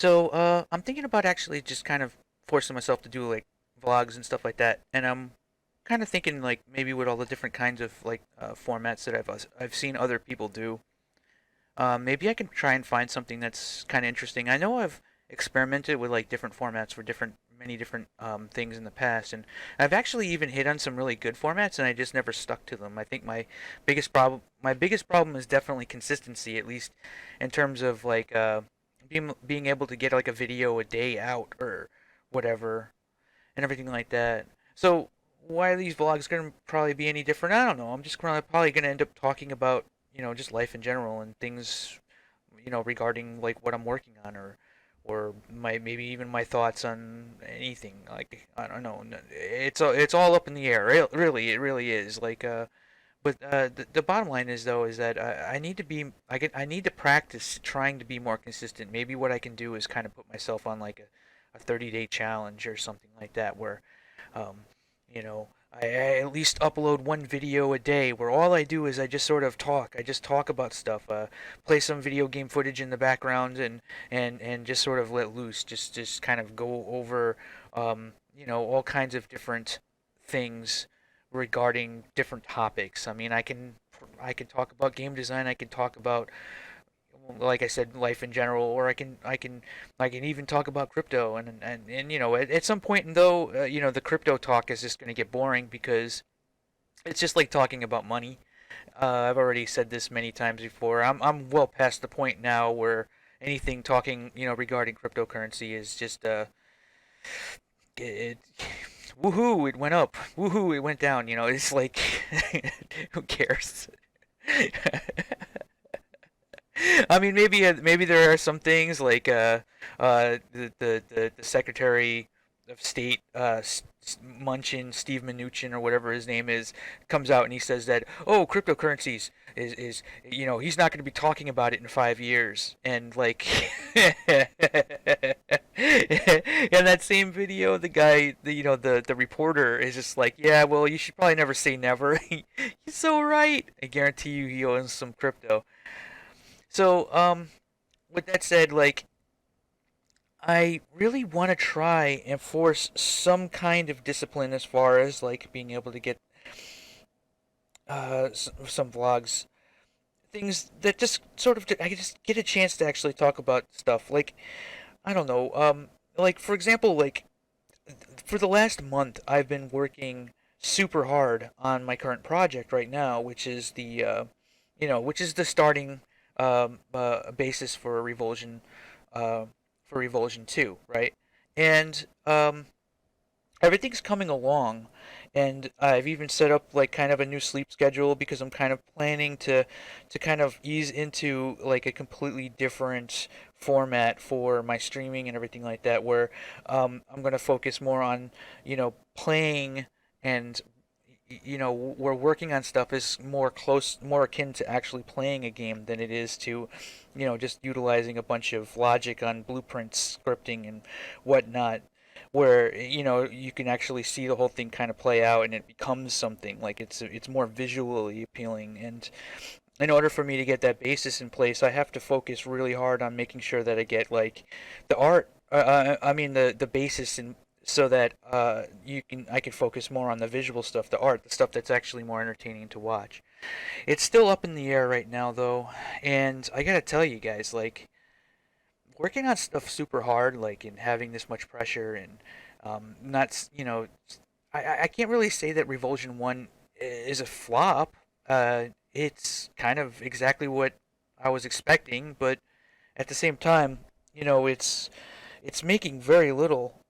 So, I'm thinking about actually just kind of forcing myself to do like vlogs and stuff like that, and I'm kind of thinking like maybe with all the different kinds of like formats that I've seen other people do, maybe I can try and find something that's kind of interesting. I know I've experimented with like different formats for many different things in the past, and I've actually even hit on some really good formats, and I just never stuck to them. I think my biggest problem is definitely consistency, at least in terms of like being able to get like a video a day out or whatever, and everything like that. So why are these vlogs going to probably be any different? I don't know. I'm just probably going to end up talking about, just life in general and things, regarding like what I'm working on or my maybe even my thoughts on anything. Like I don't know. It's all up in the air. Really, it really is. But the bottom line is though is that I need to be I need to practice trying to be more consistent. Maybe what I can do is kind of put myself on like a 30-day challenge or something like that where um, I at least upload one video a day where all I do is I just sort of talk. I just talk about stuff, play some video game footage in the background, and just sort of let loose. Just kind of go over, all kinds of different things regarding different topics. I mean, I can talk about game design. I can talk about, like I said, life in general, or I can even talk about crypto. And at some point, though, the crypto talk is just going to get boring because it's just like talking about money. I've already said this many times before. I'm well past the point now where anything talking regarding cryptocurrency is just it woohoo, it went up, woohoo, it went down. It's like who cares? I mean, maybe there are some things like the Secretary of State Munchin, Steve Mnuchin or whatever his name is, comes out and he says that, oh, cryptocurrencies is he's not going to be talking about it in 5 years, and like in that same video the guy the reporter is just like, yeah, well, you should probably never say never. He's so right. I guarantee you he owns some crypto. So, with that said, like, I really want to try and force some kind of discipline as far as like being able to get some vlogs, things that just sort of I can just get a chance to actually talk about stuff. Like, I don't know, like for example, like for the last month, I've been working super hard on my current project right now, which is the starting basis uh, for Revulsion 2, right? And everything's coming along, and I've even set up like kind of a new sleep schedule because I'm kind of planning to kind of ease into like a completely different format for my streaming and everything like that, where I'm going to focus more on playing, and we're working on stuff is more akin to actually playing a game than it is to just utilizing a bunch of logic on blueprints, scripting, and whatnot, where you can actually see the whole thing kind of play out and it becomes something like it's more visually appealing. And in order for me to get that basis in place, I have to focus really hard on making sure that I get like the art. I mean the basis, and so that I can focus more on the visual stuff, the art, the stuff that's actually more entertaining to watch. It's still up in the air right now though, and I gotta tell you guys, like working on stuff super hard, like and having this much pressure, and not I can't really say that Revulsion 1 is a flop. It's kind of exactly what I was expecting, but at the same time, it's making very little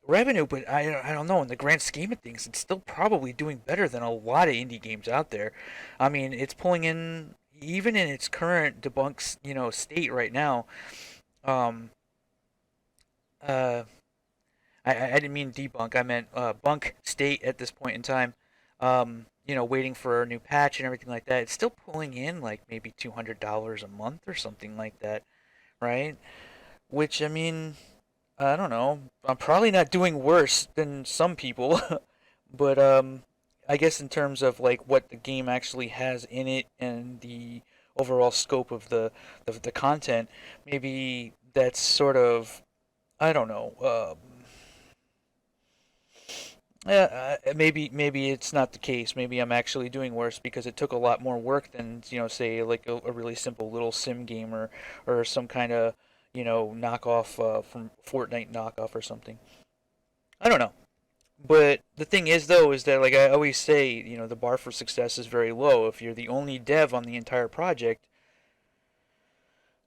revenue. But I don't know. In the grand scheme of things, it's still probably doing better than a lot of indie games out there. I mean, it's pulling in even in its current debunks state right now. Um, uh, I didn't mean debunk. I meant bunk state at this point in time. Waiting for a new patch and everything like that. It's still pulling in like maybe $200 a month or something like that, right? Which I mean, I don't know. I'm probably not doing worse than some people, but I guess in terms of like what the game actually has in it and the overall scope of the content, maybe that's sort of, I don't know. Maybe it's not the case. Maybe I'm actually doing worse because it took a lot more work than, say like a really simple little sim game, or some kind of, knockoff, from Fortnite knockoff or something. I don't know. But the thing is, though, is that, like I always say, the bar for success is very low. If you're the only dev on the entire project,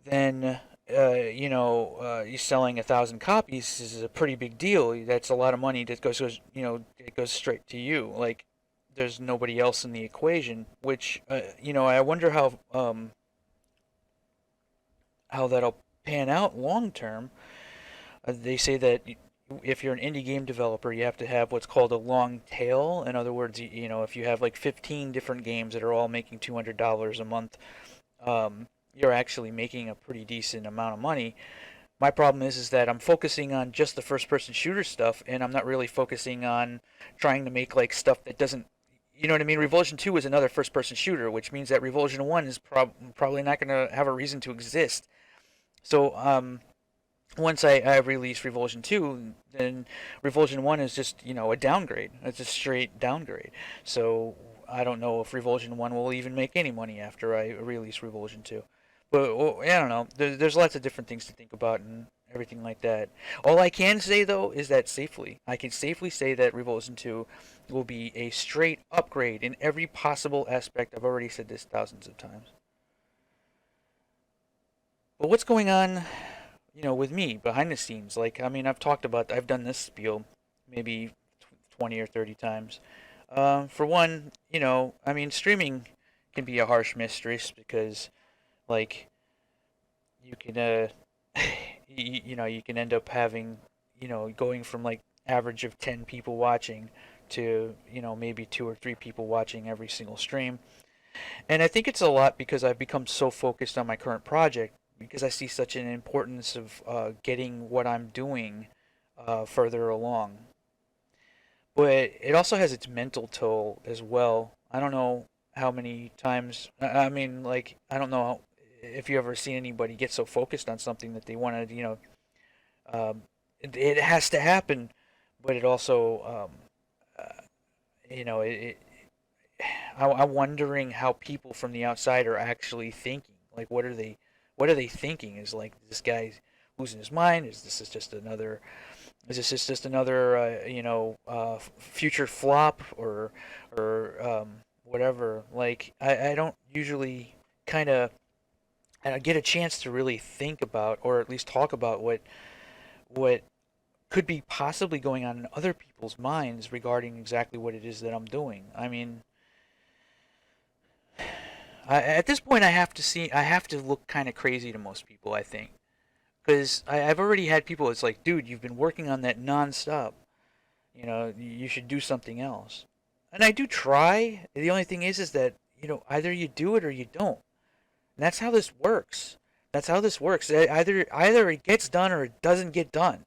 then you selling 1,000 copies is a pretty big deal. That's a lot of money that it goes straight to you. Like, there's nobody else in the equation. Which, I wonder how that'll pan out long term. They say that if you're an indie game developer, you have to have what's called a long tail. In other words, if you have like 15 different games that are all making $200 a month, you're actually making a pretty decent amount of money. My problem is that I'm focusing on just the first person shooter stuff, and I'm not really focusing on trying to make like stuff that doesn't, you know what I mean? Revulsion 2 is another first person shooter, which means that Revulsion 1 is probably not going to have a reason to exist. So, once I release Revulsion 2, then Revulsion 1 is just, a downgrade. It's a straight downgrade. So I don't know if Revulsion 1 will even make any money after I release Revulsion 2. But, well, I don't know. There's lots of different things to think about and everything like that. All I can say, though, is that I can safely say that Revulsion 2 will be a straight upgrade in every possible aspect. I've already said this thousands of times. But what's going on, with me behind the scenes? Like, I mean, I've done this spiel maybe 20 or 30 times. For one, I mean, streaming can be a harsh mistress because, like, you can, you can end up having, going from like average of 10 people watching to, maybe two or three people watching every single stream. And I think it's a lot because I've become so focused on my current project because I see such an importance of getting what I'm doing further along. But it also has its mental toll as well. I don't know how many times. I mean, like, I don't know if you ever seen anybody get so focused on something that they want to, it has to happen, but it also, you know, it, I'm wondering how people from the outside are actually thinking. Like, what are they thinking? Is like this guy losing his mind? Is this just another, future flop, or whatever? Like, I don't usually kind of get a chance to really think about, or at least talk about what could be possibly going on in other people's minds regarding exactly what it is that I'm doing. I mean, at this point, I have to look kind of crazy to most people, I think, because I've already had people. It's like, dude, you've been working on that nonstop. You should do something else. And I do try. The only thing is that either you do it or you don't. And that's how this works. That's how this works. Either it gets done or it doesn't get done.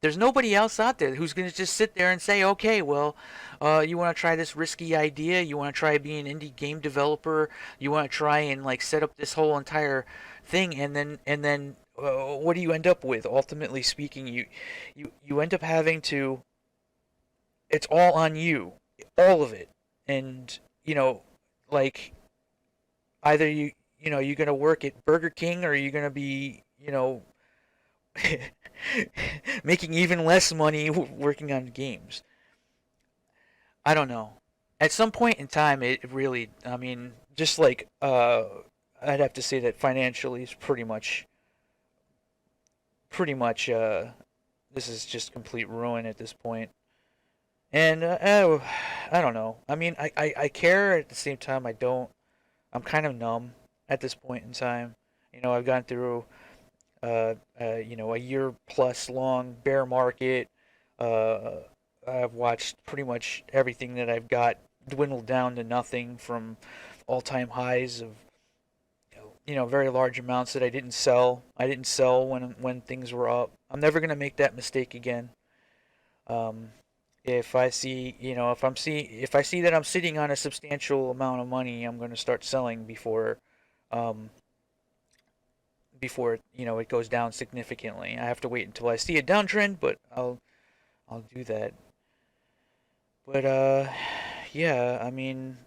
There's nobody else out there who's going to just sit there and say, okay, well, you want to try this risky idea? You want to try being an indie game developer? You want to try and like set up this whole entire thing, and then what do you end up with? Ultimately speaking, you end up having to. It's all on you, all of it, and like either you're gonna work at Burger King or you're gonna be making even less money working on games. I don't know. At some point in time, it really, I mean, just like, I'd have to say that financially is pretty much, this is just complete ruin at this point. And, I don't know. I mean, I care at the same time. I don't. I'm kind of numb at this point in time. I've gone through a year plus long bear market. Uh, I've watched pretty much everything that I've got dwindle down to nothing from all-time highs of very large amounts that I didn't sell. I didn't sell when things were up. I'm never gonna make that mistake again. Um, if I see if I see that I'm sitting on a substantial amount of money, I'm gonna start selling before um, before it goes down significantly. I have to wait until I see a downtrend, but I'll do that. But yeah, I mean,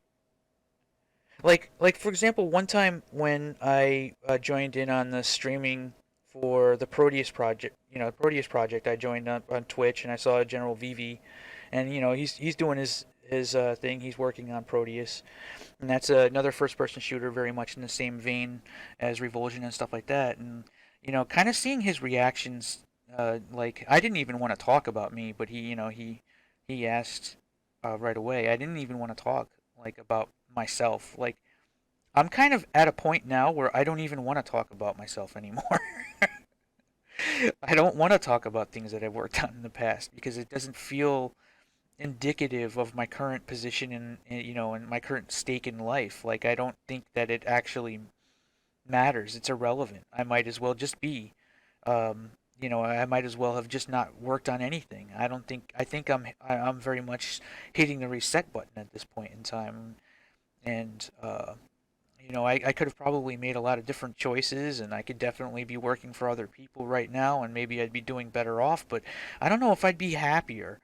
like for example, one time when I joined in on the streaming for the Proteus project, Proteus project, I joined on Twitch and I saw General Vivi, and he's doing his thing. He's working on Proteus, and that's another first-person shooter, very much in the same vein as Revulsion and stuff like that. And kind of seeing his reactions, like I didn't even want to talk about me, but he asked right away. I didn't even want to talk like about myself. Like I'm kind of at a point now where I don't even want to talk about myself anymore. I don't want to talk about things that I've worked on in the past because it doesn't feel indicative of my current position and my current stake in life. Like I don't think that it actually matters. It's irrelevant. I might as well just be I might as well have just not worked on anything. I think I'm very much hitting the reset button at this point in time. And I could have probably made a lot of different choices, and I could definitely be working for other people right now, and maybe I'd be doing better off, but I don't know if I'd be happier.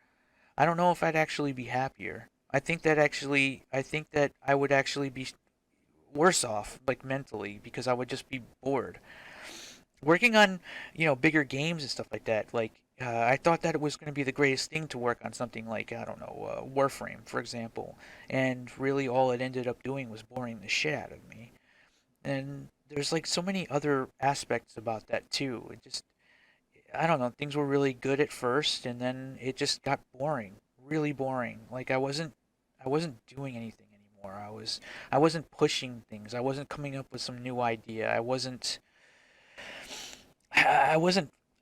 I don't know if I'd actually be happier. I think that I would actually be worse off, like mentally, because I would just be bored. Working on, bigger games and stuff like that, like, I thought that it was going to be the greatest thing to work on something like, I don't know, Warframe, for example. And really all it ended up doing was boring the shit out of me. And there's like so many other aspects about that too. I don't know, things were really good at first and then it just got boring, really boring. Like I wasn't doing anything anymore. I wasn't pushing things. I wasn't coming up with some new idea. I wasn't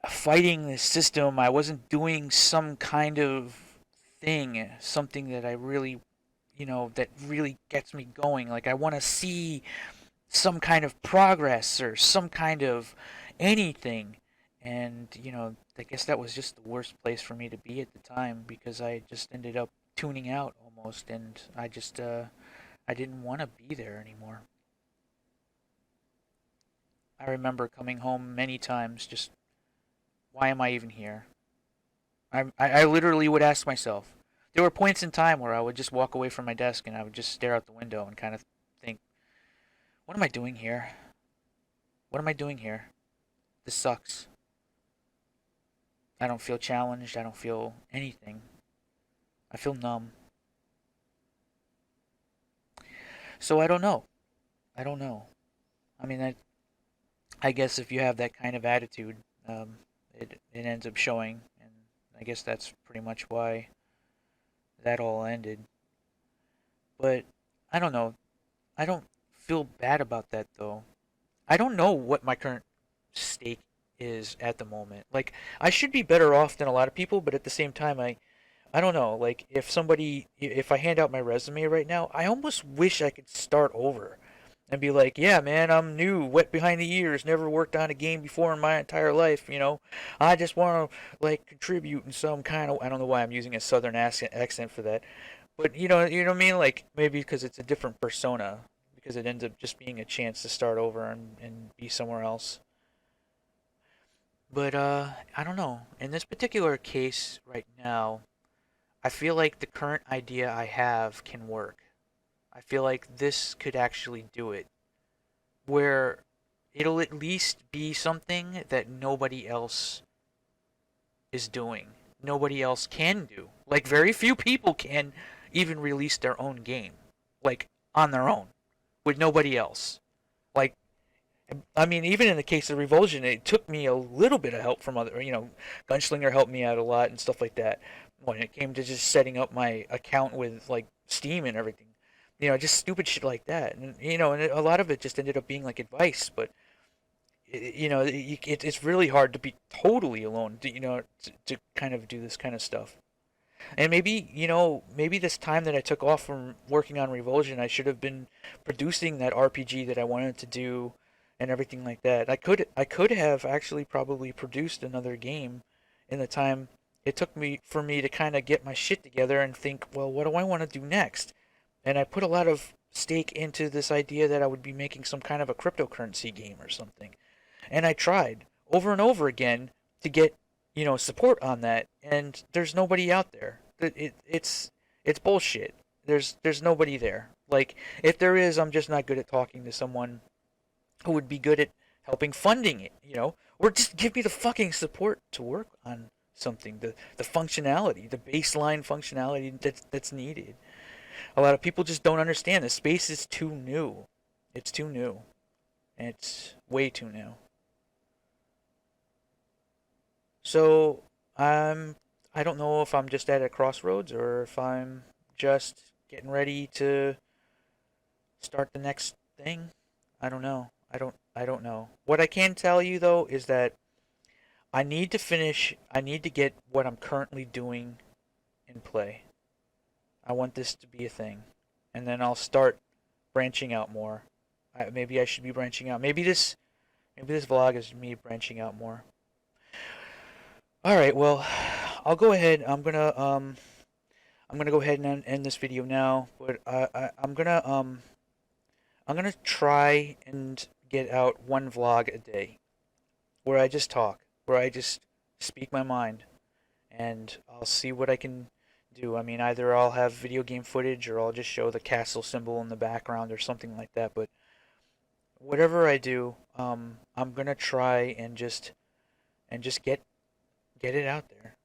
fighting the system. I wasn't doing some kind of thing, something that I really, that really gets me going. Like I want to see some kind of progress or some kind of anything. And, I guess that was just the worst place for me to be at the time because I just ended up tuning out almost and I didn't want to be there anymore. I remember coming home many times just why am I even here? I literally would ask myself. There were points in time where I would just walk away from my desk and I would just stare out the window and kind of think, what am I doing here? What am I doing here? This sucks. I don't feel challenged. I don't feel anything. I feel numb. So I don't know. I don't know. I mean, I guess if you have that kind of attitude, it ends up showing, and I guess that's pretty much why that all ended. But I don't know. I don't feel bad about that though. I don't know what my current stake is at the moment. Like I should be better off than a lot of people, but at the same time I don't know, like if I hand out my resume right now, I almost wish I could start over and be like, "Yeah, man, I'm new, wet behind the ears, never worked on a game before in my entire life. I just want to like contribute in some kind of I don't know why I'm using a southern accent for that. But you know what I mean? Like maybe because it's a different persona, because it ends up just being a chance to start over and be somewhere else. But I don't know. In this particular case right now, I feel like the current idea I have can work. I feel like this could actually do it, where it'll at least be something that nobody else is doing. Nobody else can do. Like very few people can even release their own game, like on their own, with nobody else. Like I mean, even in the case of Revulsion, it took me a little bit of help from Gunslinger helped me out a lot and stuff like that when it came to just setting up my account with like Steam and everything. Just stupid shit like that, and a lot of it just ended up being like advice, but it's really hard to be totally alone, to kind of do this kind of stuff. And maybe this time that I took off from working on Revulsion, I should have been producing that RPG that I wanted to do and everything like that. I could have actually probably produced another game in the time it took me for me to kind of get my shit together and think, well, what do I want to do next? And I put a lot of stake into this idea that I would be making some kind of a cryptocurrency game or something. And I tried over and over again to get, support on that, and there's nobody out there. It's bullshit. There's nobody there. Like, if there is, I'm just not good at talking to someone who would be good at helping funding it, or just give me the fucking support to work on something, the functionality, the baseline functionality that's needed. A lot of people just don't understand. The space is too new. It's too new. And it's way too new. So I'm I don't know if I'm just at a crossroads or if I'm just getting ready to start the next thing. I don't know. I don't know. What I can tell you though is that I need to get what I'm currently doing in play. I want this to be a thing. And then I'll start branching out more. Maybe I should be branching out. Maybe this vlog is me branching out more. All right, well, I'll go ahead. I'm gonna go ahead and end this video now, but I'm gonna try and get out one vlog a day where I just talk, where I just speak my mind, and I'll see what I can do. I mean, either I'll have video game footage or I'll just show the castle symbol in the background or something like that. But whatever I do, I'm gonna try and just get it out there.